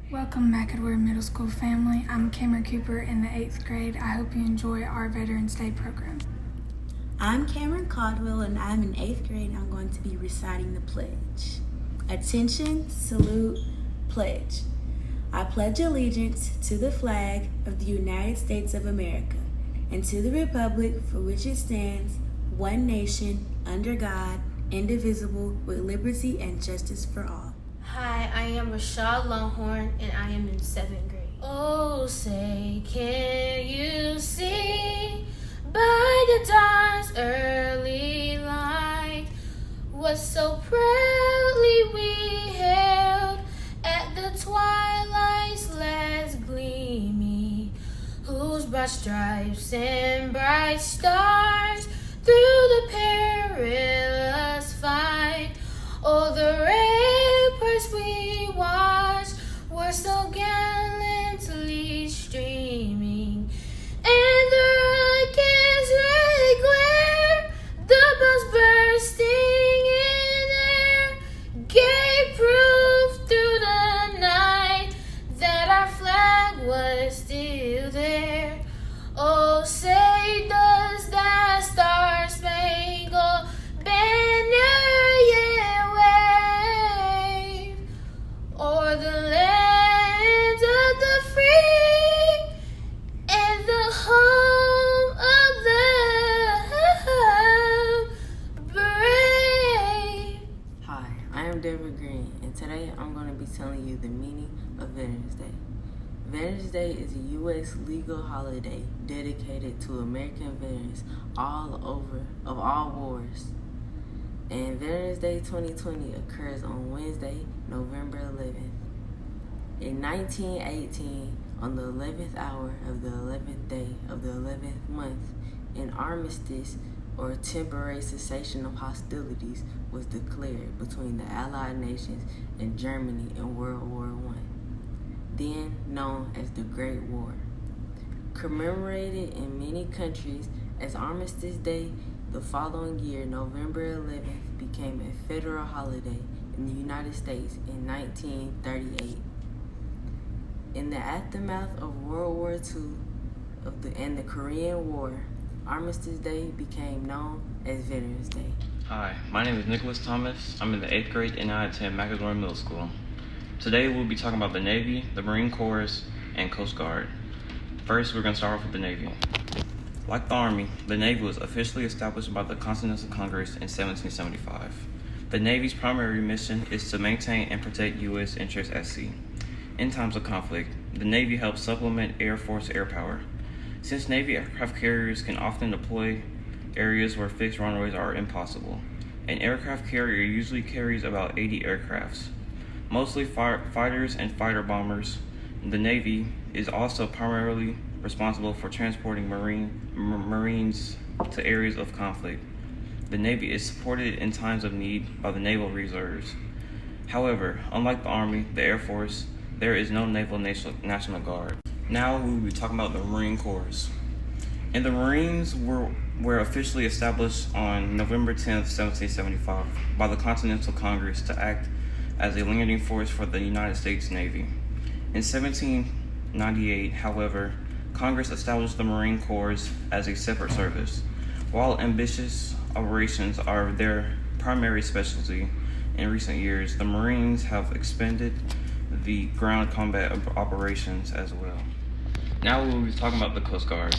Welcome, McAdory Middle School family. I'm Cameron Cooper in the 8th grade. I hope you enjoy our Veterans Day program. I'm Cameron Caldwell, and I'm in 8th grade. I'm going to be reciting the pledge. Attention, salute, pledge. I pledge allegiance to the flag of the United States of America and to the republic for which it stands, one nation, under God, indivisible, with liberty and justice for all. Hi, I am Rashad Longhorn, and I am in 7th grade. Oh, say, can you see by the dawn's early light what so proudly we held at the twilight's last gleaming, whose broad stripes and bright stars through the perilous fight, oh, the ramparts we watched were so gallantly streaming, and the rocket's red glare, the bombs bursting in air, gave proof through the night that our flag was still there. Oh, say does that star-spangled banner yet wave o'er the land of the free and the home of the brave? Hi, I am David Green, and today I'm going to be telling you the meaning of Veterans Day. Veterans Day is a U.S. legal holiday dedicated to American veterans of all wars. And Veterans Day 2020 occurs on Wednesday, November 11th. In 1918, on the 11th hour of the 11th day of the 11th month, an armistice or temporary cessation of hostilities was declared between the Allied nations and Germany in World War I, then known as the Great War. Commemorated in many countries as Armistice Day, the following year, November 11th, became a federal holiday in the United States in 1938. In the aftermath of World War II and the Korean War, Armistice Day became known as Veterans Day. Hi, my name is Nicholas Thomas. I'm in the 8th grade and I attend McAdory Middle School. Today we'll be talking about the Navy, the Marine Corps, and Coast Guard. First, we're going to start off with the Navy. Like the Army, the Navy was officially established by the Continental Congress in 1775. The Navy's primary mission is to maintain and protect U.S. interests at sea. In times of conflict, the Navy helps supplement Air Force air power. Since Navy aircraft carriers can often deploy areas where fixed runways are impossible, an aircraft carrier usually carries about 80 aircrafts, mostly fighters and fighter bombers. The Navy is also primarily responsible for transporting Marines to areas of conflict. The Navy is supported in times of need by the Naval Reserves. However, unlike the Army, the Air Force, there is no Naval National Guard. Now we will be talking about the Marine Corps. And the Marines were officially established on November 10th, 1775 by the Continental Congress to act as a landing force for the United States Navy. In 1798, however, Congress established the Marine Corps as a separate service. While ambitious operations are their primary specialty, in recent years, the Marines have expanded the ground combat operations as well. Now we will be talking about the Coast Guard.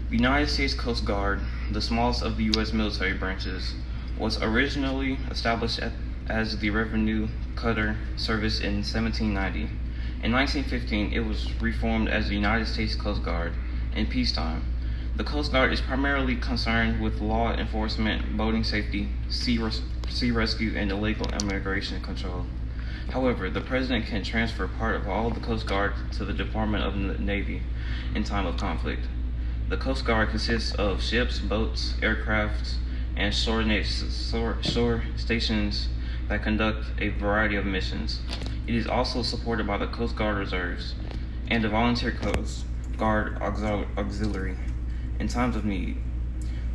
The United States Coast Guard, the smallest of the U.S. military branches, was originally established as the Revenue Cutter Service in 1790. In 1915, it was reformed as the United States Coast Guard in peacetime. The Coast Guard is primarily concerned with law enforcement, boating safety, sea rescue, and illegal immigration control. However, the President can transfer part of all the Coast Guard to the Department of the Navy in time of conflict. The Coast Guard consists of ships, boats, aircraft, and shore stations that conduct a variety of missions. It is also supported by the Coast Guard Reserves and the Volunteer Coast Guard Auxiliary in times of need.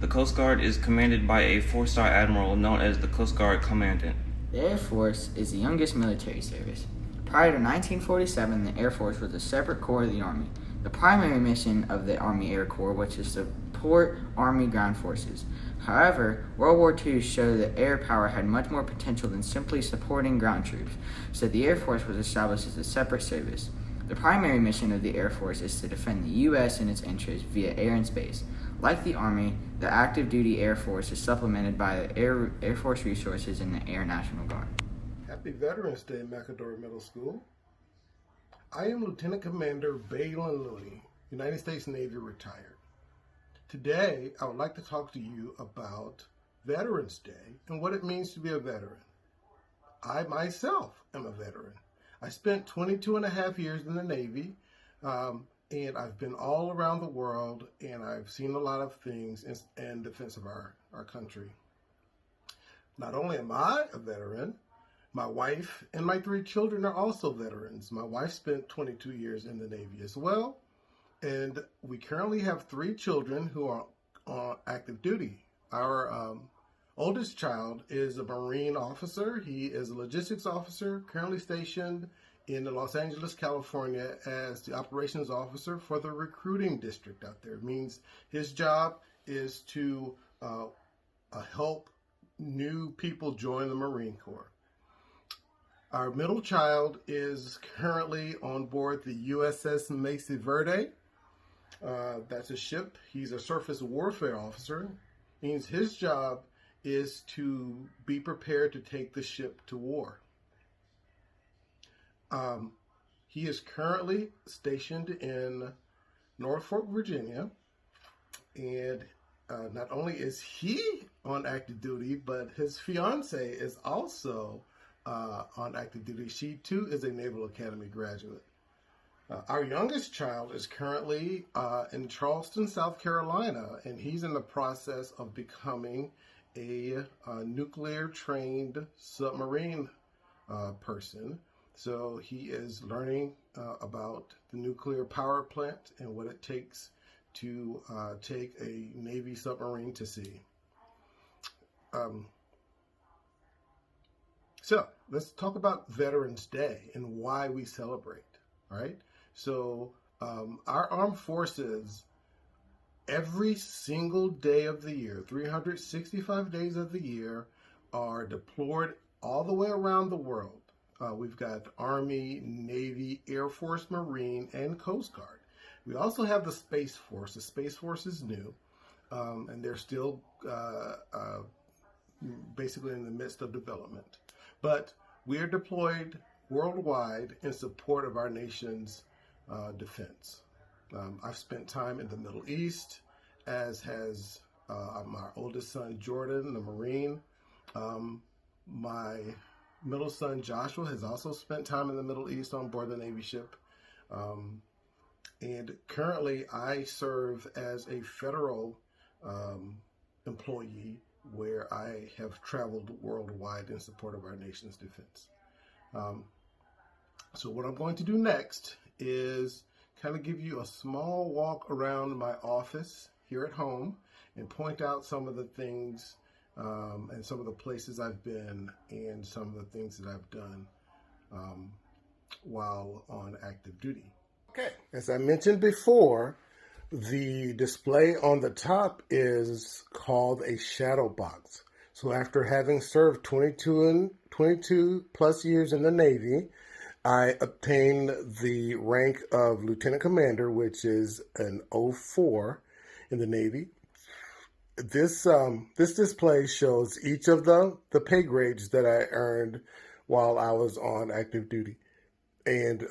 The Coast Guard is commanded by a 4-star admiral known as the Coast Guard Commandant. The Air Force is the youngest military service. Prior to 1947, the Air Force was a separate corps of the Army. The primary mission of the Army Air Corps was to support Army ground forces. However, World War II showed that air power had much more potential than simply supporting ground troops, so the Air Force was established as a separate service. The primary mission of the Air Force is to defend the U.S. and its interests via air and space. Like the Army, the active duty Air Force is supplemented by the Air Force resources in the Air National Guard. Happy Veterans Day, McAdory Middle School. I am Lieutenant Commander Balin Looney, United States Navy retired. Today, I would like to talk to you about Veterans Day and what it means to be a veteran. I myself am a veteran. I spent 22 and a half years in the Navy, and I've been all around the world, and I've seen a lot of things in defense of our country. Not only am I a veteran, my wife and my 3 children are also veterans. My wife spent 22 years in the Navy as well, and we currently have 3 children who are on active duty. Our oldest child is a Marine officer. He is a logistics officer, currently stationed in Los Angeles, California, as the operations officer for the recruiting district out there. It means his job is to help new people join the Marine Corps. Our middle child is currently on board the USS Mesa Verde. That's a ship. He's a surface warfare officer. Means his job is to be prepared to take the ship to war. He is currently stationed in Norfolk, Virginia, and not only is he on active duty, but his fiance is also on active duty. She too is a Naval Academy graduate. Our youngest child is currently in Charleston, South Carolina, and he's in the process of becoming a nuclear-trained submarine person. So he is learning about the nuclear power plant and what it takes to take a Navy submarine to sea. So let's talk about Veterans Day and why we celebrate, right? So our armed forces, every single day of the year, 365 days of the year, are deployed all the way around the world. We've got Army, Navy, Air Force, Marine, and Coast Guard. We also have the Space Force. The Space Force is new, and they're still basically in the midst of development. But we are deployed worldwide in support of our nation's defense. I've spent time in the Middle East, as has my oldest son, Jordan, the Marine. My middle son, Joshua, has also spent time in the Middle East on board the Navy ship. And currently, I serve as a federal employee where I have traveled worldwide in support of our nation's defense. So what I'm going to do next is kind of give you a small walk around my office here at home and point out some of the things and some of the places I've been and some of the things that I've done while on active duty. Okay, as I mentioned before, the display on the top is called a shadow box. So after having served 22 plus years in the Navy, I obtained the rank of Lieutenant Commander, which is an 04 in the Navy. This display shows each of the pay grades that I earned while I was on active duty. And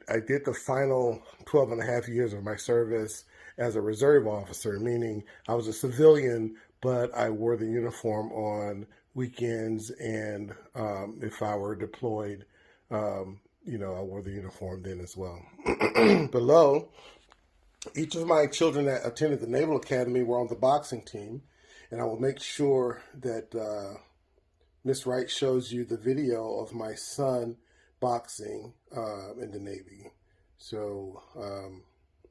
I did the final 12 and a half years of my service as a reserve officer, meaning I was a civilian, but I wore the uniform on weekends, and if I were deployed, I wore the uniform then as well. Below, each of my children that attended the Naval Academy were on the boxing team, and I will make sure that Miss Wright shows you the video of my son boxing in the Navy. So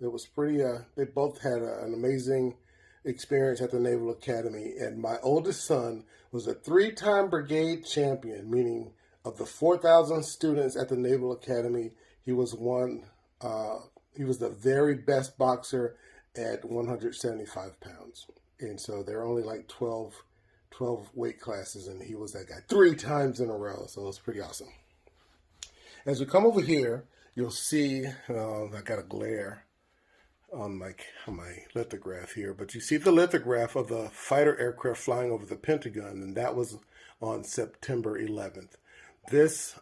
it was pretty, they both had an amazing experience at the Naval Academy, and my oldest son was a 3-time brigade champion, meaning Of the 4,000 students at the Naval Academy, he was he was the very best boxer at 175 pounds. And so there are only like 12 weight classes, and he was that guy 3 times in a row. So it's pretty awesome. As we come over here, you'll see, I got a glare on my lithograph here, but you see the lithograph of the fighter aircraft flying over the Pentagon, and that was on September 11th. This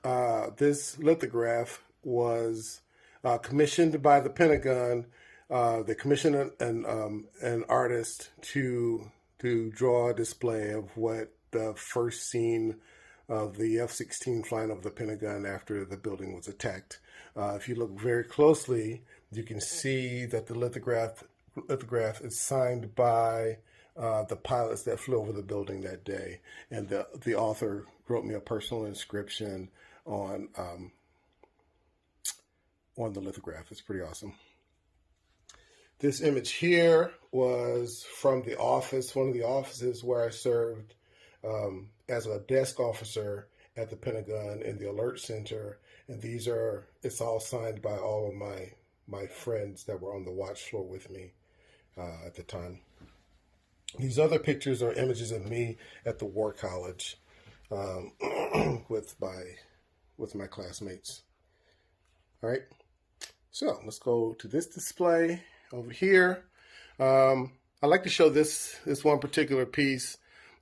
lithograph was commissioned by the Pentagon. They commissioned an artist to draw a display of what the first scene of the F-16 flying over the Pentagon after the building was attacked. If you look very closely, you can see that the lithograph is signed by the pilots that flew over the building that day, and the author wrote me a personal inscription on the lithograph. It's pretty awesome. This image here was from the office, one of the offices where I served as a desk officer at the Pentagon in the Alert Center. And it's all signed by all of my friends that were on the watch floor with me at the time. These other pictures are images of me at the War College with my classmates. All right, so let's go to this display over here. I like to show this one particular piece.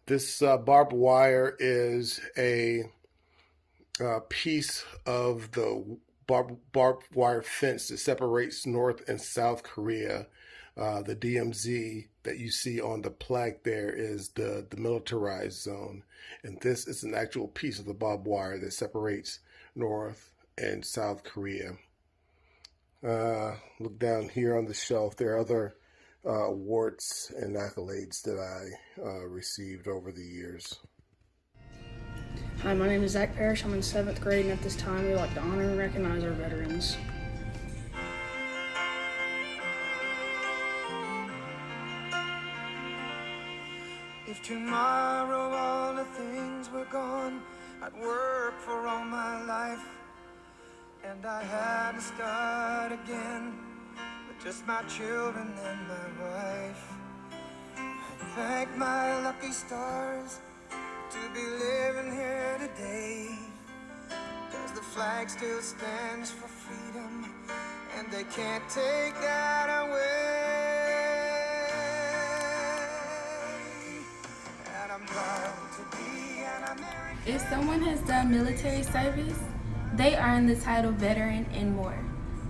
This barbed wire is a piece of the barbed wire fence that separates North and South Korea. The DMZ that you see on the plaque there is the militarized zone. And this is an actual piece of the barbed wire that separates North and South Korea. Look down here on the shelf. There are other awards and accolades that I received over the years. Hi, my name is Zach Parrish. I'm in 7th grade, and at this time we like to honor and recognize our veterans. If tomorrow all the things were gone, I'd work for all my life, and I had to start again with just my children and my wife. I thank my lucky stars to be living here today, 'cause the flag still stands for freedom, and they can't take that away. And I'm proud to be an American. If someone has done military service, they earn the title veteran and more.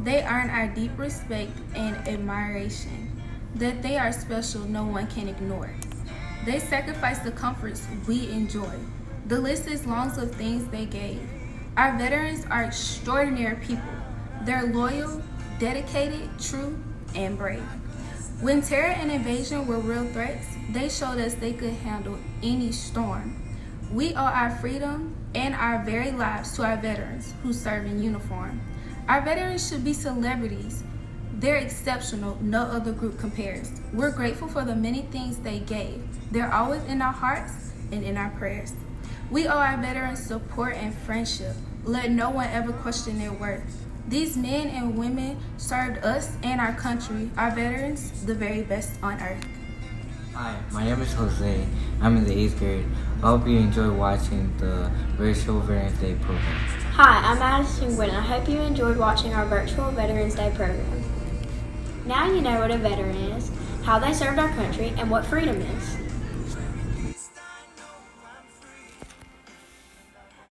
They earn our deep respect and admiration. That they are special, no one can ignore. They sacrifice the comforts we enjoy. The list is long of things they gave. Our veterans are extraordinary people. They're loyal, dedicated, true, and brave. When terror and invasion were real threats, they showed us they could handle any storm. We owe our freedom and our very lives to our veterans who serve in uniform. Our veterans should be celebrities. They're exceptional, no other group compares. We're grateful for the many things they gave. They're always in our hearts and in our prayers. We owe our veterans support and friendship. Let no one ever question their worth. These men and women served us and our country, our veterans, the very best on earth. Hi, my name is Jose. I'm in the 8th grade. I hope you enjoy watching the Virtual Veterans Day program. Hi, I'm Addison Gwynn. I hope you enjoyed watching our Virtual Veterans Day program. Now you know what a veteran is, how they served our country, and what freedom is.